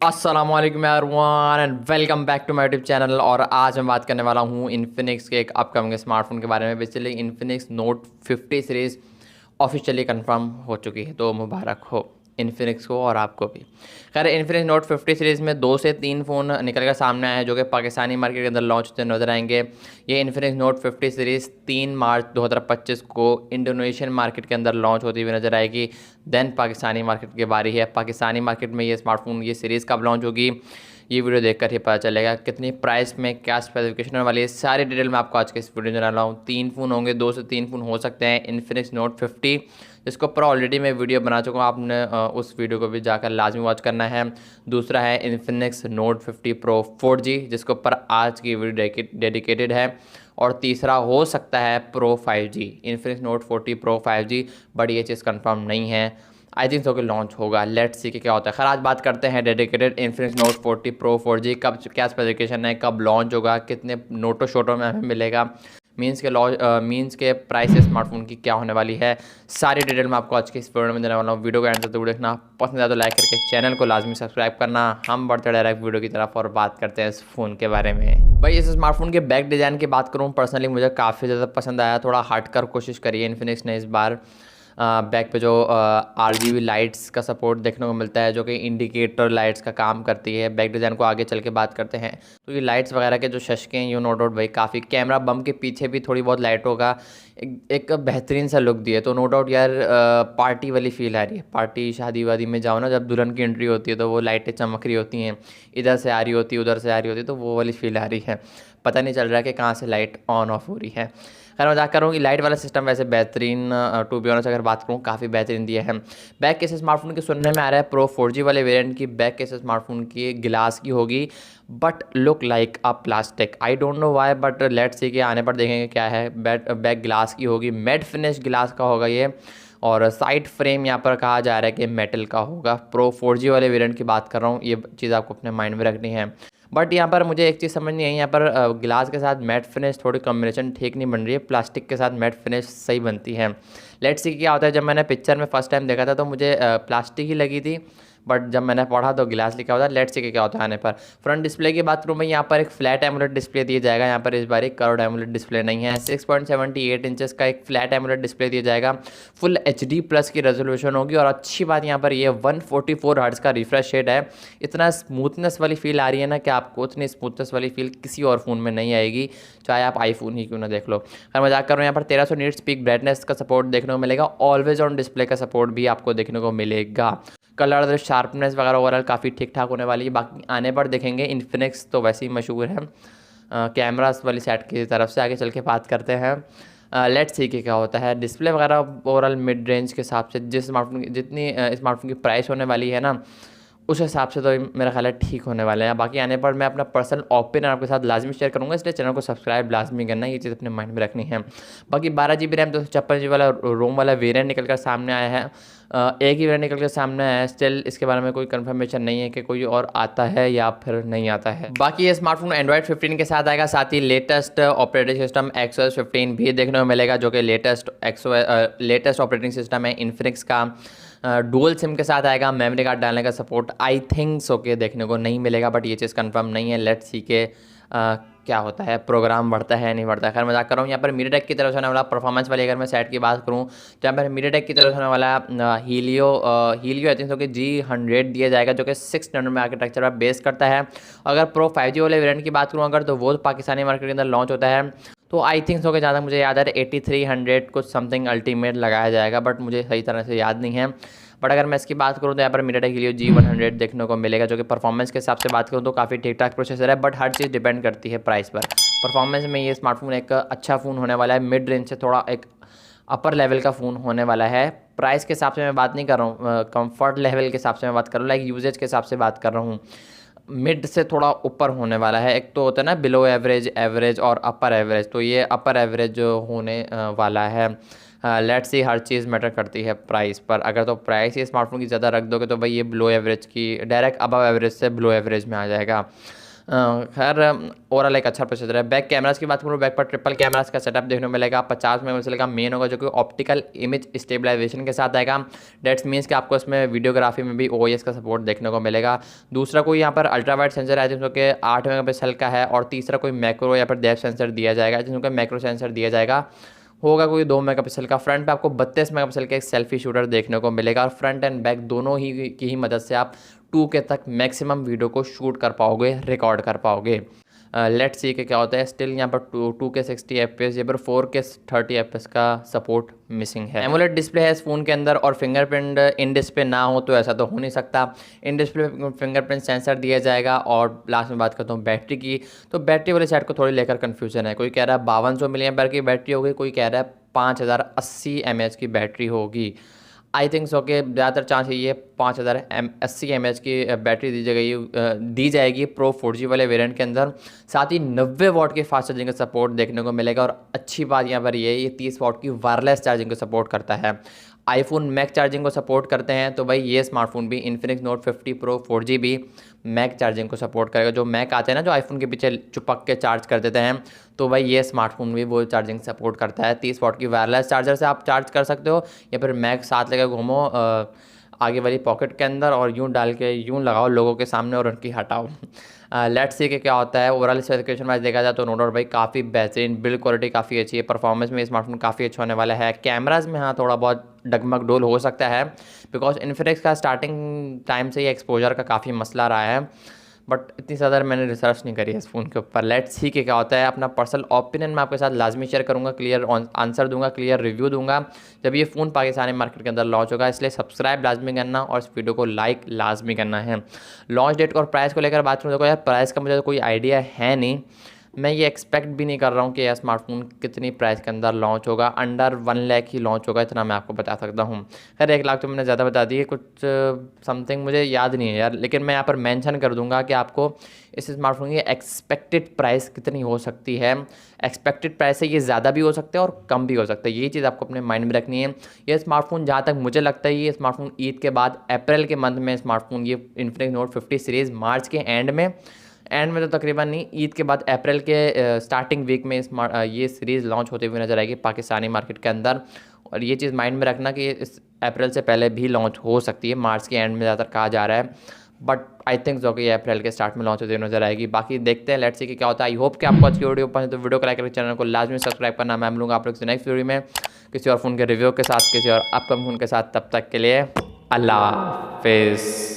अस्सलामुअलैकुम everyone and welcome back to my YouTube channel. और आज मैं बात करने वाला हूँ इन्फिनिक्स के एक अपकमिंग स्मार्टफोन के बारे में। Basically Infinix note 50 series officially confirm हो चुकी है, तो मुबारक हो इन्फिनिक्स को और आपको भी। खैर, इन्फिनिक्स नोट 50 सीरीज़ में 2 से 3 फ़ोन निकल कर सामने आए हैं जो कि पाकिस्तानी मार्केट के अंदर लॉन्च होते नजर आएंगे। ये इन्फिनिक्स नोट 50 सीरीज़ 3 मार्च 2025 को इंडोनेशियन मार्केट के अंदर लॉन्च होती हुई नजर आएगी। देन पाकिस्तानी मार्केट की बारी है। पाकिस्तानी मार्केट में ये स्मार्टफोन ये सीरीज़ कब लॉन्च होगी, ये वीडियो देखकर ही पता चलेगा। कितनी प्राइस में, क्या स्पेसिफिकेशन होने वाली है, सारी डिटेल मैं आपको आज के इस वीडियो में डाला हूँ। 3 फ़ोन होंगे, 2 से 3 फ़ोन हो सकते हैं इन्फिनिक्स नोट 50, जिसको ऊपर ऑलरेडी मैं वीडियो बना चुका हूँ। आपने उस वीडियो को भी जाकर लाजमी वॉच करना है। दूसरा है इन्फिनिक्स नोट 50 प्रो 4G, जिसके ऊपर आज की वीडियो डेडिकेटेड है। और तीसरा हो सकता है pro 5G, Infinix note 40 pro 5G, but ये चीज़ कंफर्म नहीं है। आई थिंक सो कि लॉन्च होगा, लेट्स सी कि क्या होता है। खैर, आज बात करते हैं dedicated Infinix note 40 pro 4G कब, क्या स्पेसिफिकेशन है, कब लॉन्च होगा, कितने नोटो शोटो में हमें मिलेगा, मीन्स के प्राइस स्मार्टफोन की क्या होने वाली है। सारी डिटेल मैं आपको आज के इस वीडियो में देने वाला हूँ। वीडियो को एंड तक जरूर देखना, पसंद आया तो लाइक करके चैनल को लाजमी सब्सक्राइब करना। हम बढ़ते डायरेक्ट वीडियो की तरफ और बात करते हैं इस फ़ोन के बारे में। भाई, इस स्मार्टफोन के बैक डिज़ाइन की बात करूँ, पर्सनली मुझे काफ़ी ज़्यादा पसंद आया। थोड़ा हट कर कोशिश करी है इन्फिनिक्स ने इस बार। बैक पे जो RGB लाइट्स का सपोर्ट देखने को मिलता है, जो कि इंडिकेटर लाइट्स का काम करती है। बैक डिज़ाइन को आगे चल के बात करते हैं तो ये लाइट्स वगैरह के जो शशके हैं, यू नो डाउट भाई काफ़ी। कैमरा बम के पीछे भी थोड़ी बहुत लाइटों का एक बेहतरीन सा लुक दिए, तो नो डाउट यार पार्टी वाली फील आ रही है। पार्टी शादी वादी में जाओ ना, जब दुल्हन की एंट्री होती है तो वो लाइटें चमक रही होती हैं, इधर से आ रही होती है, उधर से आ रही होती है, तो वो वाली फील आ रही है। पता नहीं चल रहा कि कहाँ से लाइट ऑन ऑफ हो रही है। खैर, मजाक कर रहा हूँ कि लाइट वाला सिस्टम वैसे बेहतरीन, टू बी ऑनेस्ट अगर बात करूँ, काफ़ी बेहतरीन दिया है। बैक केस स्मार्टफोन के सुनने में आ रहा है प्रो 4G वाले वेरिएंट की बैक केस स्मार्टफोन की गिलास की होगी, but look like a plastic. I don't know why, but let's see के आने पर देखेंगे क्या है। बैक ग्लास की होगी, मैट फिनिश ग्लास का होगा ये। और साइड फ्रेम यहाँ पर कहा जा रहा है कि मेटल का होगा। प्रो 4G वाले वेरिएंट की बात कर रहा हूँ, ये चीज़ आपको अपने माइंड में रखनी है। बट यहाँ पर मुझे एक चीज़ समझ नहीं आई, यहाँ पर गिलास के साथ मैट फिनिश थोड़ी कॉम्बिनेशन ठीक नहीं बन रही है। प्लास्टिक के साथ मैट फिनिश सही बनती है। लेट्स सी क्या होता है। जब मैंने पिक्चर में फर्स्ट टाइम देखा था तो मुझे प्लास्टिक ही लगी थी, बट जब मैंने पढ़ा तो गिलास लिखा होता है। लेट्स सी क्या होता है आने पर। फ्रंट डिस्प्ले की बात करूँ मैं, यहाँ पर एक फ्लैट एमोलेड डिस्प्ले दिया जाएगा। यहाँ पर इस बार एक कर्व्ड एमोलेड डिस्प्ले नहीं है। 6.78 इंचेस का एक फ्लैट एमोलेड डिस्प्ले दिया जाएगा। फुल HD+ की रेजोल्यूशन होगी। और अच्छी बात यहाँ पर ये 144 हर्ट्ज का रिफ्रेश रेट है। इतना स्मूथनेस वाली फील आ रही है ना कि आपको उतनी स्मूथनेस वाली फील किसी और फ़ोन में नहीं आएगी, चाहे आप आईफोन ही क्यों ना देख लो। खैर, मजाक कर रहा हूँ। यहाँ पर 1300 निट्स पीक ब्राइटनेस का सपोर्ट देखने को मिलेगा। ऑलवेज ऑन डिस्प्ले का सपोर्ट भी आपको देखने को मिलेगा। कलर शार्पनेस वगैरह ओवरऑल काफ़ी ठीक ठाक होने वाली है। बाकी आने पर देखेंगे। इन्फिनिक्स तो वैसे ही मशहूर है कैमरास वाली सेट की तरफ से। आगे चल के बात करते हैं। लेट्स सी कि क्या होता है। डिस्प्ले वगैरह ओवरऑल मिड रेंज के हिसाब से जिस स्मार्टफोन की जितनी स्मार्टफोन की प्राइस होने वाली है ना, उस हिसाब से तो मेरा ख्याल है ठीक होने वाले हैं। बाकी आने पर मैं अपना पर्सनल ओपिनियन आपके साथ लाजमी शेयर करूंगा, इसलिए चैनल को सब्सक्राइब लाजमी करना है, ये चीज़ अपने माइंड में रखनी है। बाकी 12 GB रैम 256 GB वाला रोम वाला वेरिएंट निकल कर सामने आया है। एक ही वेरिएंट निकल कर सामने आया है। स्टिल इसके बारे में कोई कंफर्मेशन नहीं है कि कोई और आता है या फिर नहीं आता है। बाकी ये स्मार्टफोन एंड्रॉइड 15 के साथ आएगा। साथ ही लेटेस्ट ऑपरेटिंग सिस्टम XOS 15 भी देखने को मिलेगा, जो कि लेटेस्ट ऑपरेटिंग सिस्टम है इन्फिनिक्स का। डुअल सिम के साथ आएगा। मेमोरी कार्ड डालने का सपोर्ट आई थिंक सो के देखने को नहीं मिलेगा, बट ये चीज़ कंफर्म नहीं है। लेट्स सी के क्या होता है, प्रोग्राम बढ़ता है नहीं बढ़ता है। खैर, मजाक कर रहा हूँ। यहाँ पर मीडियाटेक की तरफ से होने वाला परफॉर्मेंस वाली अगर मैं सेट की बात करूँ, तो यहाँ पर मीडियाटेक की तरफ से होने वाला हीलियो आई थिंक सो कि G100 दिया जाएगा, जो कि 6 नैनोमीटर आर्किटेक्चर पर बेस करता है। अगर प्रो 5G वाले वेरिएंट की बात करूँ अगर, तो वो पाकिस्तानी मार्केट के अंदर लॉन्च होता है। तो आई थिंक सो कि ज़्यादा मुझे याद आ रहा है 8300 कुछ समथिंग अल्टीमेट लगाया जाएगा, बट मुझे सही तरह से याद नहीं है। बट अगर मैं इसकी बात करूँ तो यहाँ पर मीडियाटेक हीलियो G100 देखने को मिलेगा, जो कि परफॉर्मेंस के हिसाब से बात करूँ तो काफ़ी ठीक ठाक प्रोसेसर है, बट हर चीज़ डिपेंड करती है प्राइस पर। परफॉर्मेंस में ये स्मार्टफोन एक अच्छा फ़ोन होने वाला है, मिड रेंज से थोड़ा एक अपर लेवल का फ़ोन होने वाला है। प्राइस के हिसाब से मैं बात नहीं कर रहा हूँ, कंफर्ट लेवल के हिसाब से मैं बात कर रहा हूँ, लाइक यूजेज के हिसाब से बात कर रहा हूँ। मिड से थोड़ा ऊपर होने वाला है। एक तो होता है ना बिलो एवरेज, एवरेज और अपर एवरेज, तो ये अपर एवरेज होने वाला है। Let's see, her cheese matter करती है प्राइस पर। अगर तो प्राइस ही स्मार्टफोन की ज़्यादा रख दोगे तो भाई ये बिलो एवरेज की डायरेक्ट अबव एवरेज से बिलो एवरेज में आ जाएगा। खैर ओवरऑल एक अच्छा प्रोसेसर है। बैक कैमरास की बात करूँ, बैक पर ट्रिपल कैमरास का सेटअप देखने को मिलेगा। 50 मेगापिक्सल का मेन होगा जो कि ऑप्टिकल इमेज स्टेबलाइजेशन के साथ आएगा। डेट्स मीन्स कि आपको इसमें वीडियोग्राफी में भी OIS का सपोर्ट देखने को मिलेगा। दूसरा कोई यहाँ पर अल्ट्रा वाइड सेंसर है जिसमें कि 8 मेगापिक्सल का है, और तीसरा कोई मैक्रो या फिर डेप्थ सेंसर दिया जाएगा, जिसमें मैक्रो सेंसर दिया जाएगा होगा कोई 2 मेगापिक्सल का। फ्रंट पे आपको 32 मेगापिक्सल का एक सेल्फी शूटर देखने को मिलेगा, और फ्रंट एंड बैक दोनों ही की ही मदद से आप 2K तक मैक्सिमम वीडियो को शूट कर पाओगे, रिकॉर्ड कर पाओगे। लेट्स सी के क्या होता है। स्टिल यहाँ पर 2K 60 FPS या फिर 4K 30 FPS का सपोर्ट मिसिंग है। एमोलेड डिस्प्ले है इस फ़ोन के अंदर, और फिंगरप्रिंट इन डिस्प्ले ना हो तो ऐसा तो हो नहीं सकता। इन डिस्प्ले फिंगरप्रिंट सेंसर दिया जाएगा। और लास्ट में बात करता हूँ बैटरी की, तो बैटरी वाले साइड को थोड़ी लेकर कन्फ्यूजन है। कोई कह रहा है 5200 mAh की बैटरी होगी, कोई कह रहा है 5080 mAh की बैटरी होगी। आई थिंक सो कि ज़्यादातर चांस ये 5080 mAh की बैटरी दी जाएगी प्रो 4G वाले वेरिएंट के अंदर। साथ ही 90 वाट की फास्ट चार्जिंग का सपोर्ट देखने को मिलेगा, और अच्छी बात यहाँ पर ये 30 वाट की वायरलेस चार्जिंग को सपोर्ट करता है। आईफोन मैक चार्जिंग को सपोर्ट करते हैं, तो भाई ये स्मार्टफोन भी इन्फिनिक्स नोट 50 प्रो 4G भी मैक चार्जिंग को सपोर्ट करेगा। जो मैक आते हैं ना, जो आईफोन के पीछे चिपक के चार्ज कर देते हैं, तो भाई ये स्मार्टफोन भी वो चार्जिंग सपोर्ट करता है। 30 वाट की वायरलेस चार्जर से आप चार्ज कर सकते हो, या फिर मैक साथ लेकर घूमो आगे वाली पॉकेट के अंदर, और यूं डाल के यूं लगाओ लोगों के सामने और उनकी हटाओ। लेट्स सी के क्या होता है। ओवरऑल स्पेसिफिकेशन वाइज देखा जाए तो नो डाउट भाई काफ़ी बेहतरीन, बिल्ड क्वालिटी काफ़ी अच्छी है, परफॉर्मेंस में स्मार्टफोन काफ़ी अच्छा होने वाला है। कैमराज में हाँ थोड़ा बहुत डगमग डोल हो सकता है, बिकॉज इन्फिनिक्स का स्टार्टिंग टाइम से ही एक्सपोजर का काफ़ी मसला रहा है, बट इतनी ज़्यादा मैंने रिसर्च नहीं करी है इस फ़ोन के ऊपर। लेट्स सी के क्या होता है। अपना पर्सनल ओपिनियन मैं आपके साथ लाजमी शेयर करूँगा, क्लियर आंसर दूंगा, क्लियर रिव्यू दूंगा जब ये फ़ोन पाकिस्तानी मार्केट के अंदर लॉन्च होगा। इसलिए सब्सक्राइब लाजमी करना और इस वीडियो को लाइक लाजमी करना है। लॉन्च डेट और प्राइस को लेकर बात करूँ, देखो यार प्राइस का मुझे तो कोई आइडिया है नहीं, मैं ये एक्सपेक्ट भी नहीं कर रहा हूँ कि यह स्मार्टफोन कितनी प्राइस के अंदर लॉन्च होगा। अंडर 1 लाख ही लॉन्च होगा, इतना मैं आपको बता सकता हूँ। खैर 1 लाख तो मैंने ज़्यादा बता दी है, कुछ समथिंग मुझे याद नहीं है यार, लेकिन मैं यहाँ पर मेंशन कर दूंगा कि आपको इस स्मार्टफोन की एक्सपेक्टेड प्राइस कितनी हो सकती है। एक्सपेक्टेड प्राइस से ये ज़्यादा भी हो सकता है और कम भी हो सकता है, ये चीज़ आपको अपने माइंड में रखनी है। ये स्मार्टफोन जहाँ तक मुझे लगता है, ये स्मार्टफोन ईद के बाद अप्रैल के मंथ में स्मार्टफोन, ये इन्फिनिक्स नोट 50 सीरीज़ मार्च के एंड में तो तकरीबन नहीं, ईद के बाद अप्रैल के स्टार्टिंग वीक में ये सीरीज़ लॉन्च होते हुए नजर आएगी पाकिस्तानी मार्केट के अंदर। और ये चीज़ माइंड में रखना कि इस अप्रैल से पहले भी लॉन्च हो सकती है, मार्च के एंड में ज़्यादातर कहा जा रहा है, बट आई थिंक जो कि ये अप्रैल के स्टार्ट में लॉन्च होते हुए नजर आएगी। बाकी देखते हैं, लेट्स सी कि क्या होता है। आई होप कि आपको आज की वीडियो पसंद, तो वीडियो को लाइक करके चैनल को लाजमी सब्सक्राइब करना। मैं मिलूंगा आप लोग से नेक्स्ट वीडियो में किसी और फ़ोन के रिव्यू के साथ, किसी और अपकमिंग फ़ोन के साथ। तब तक के लिए अल्लाह हाफिज़।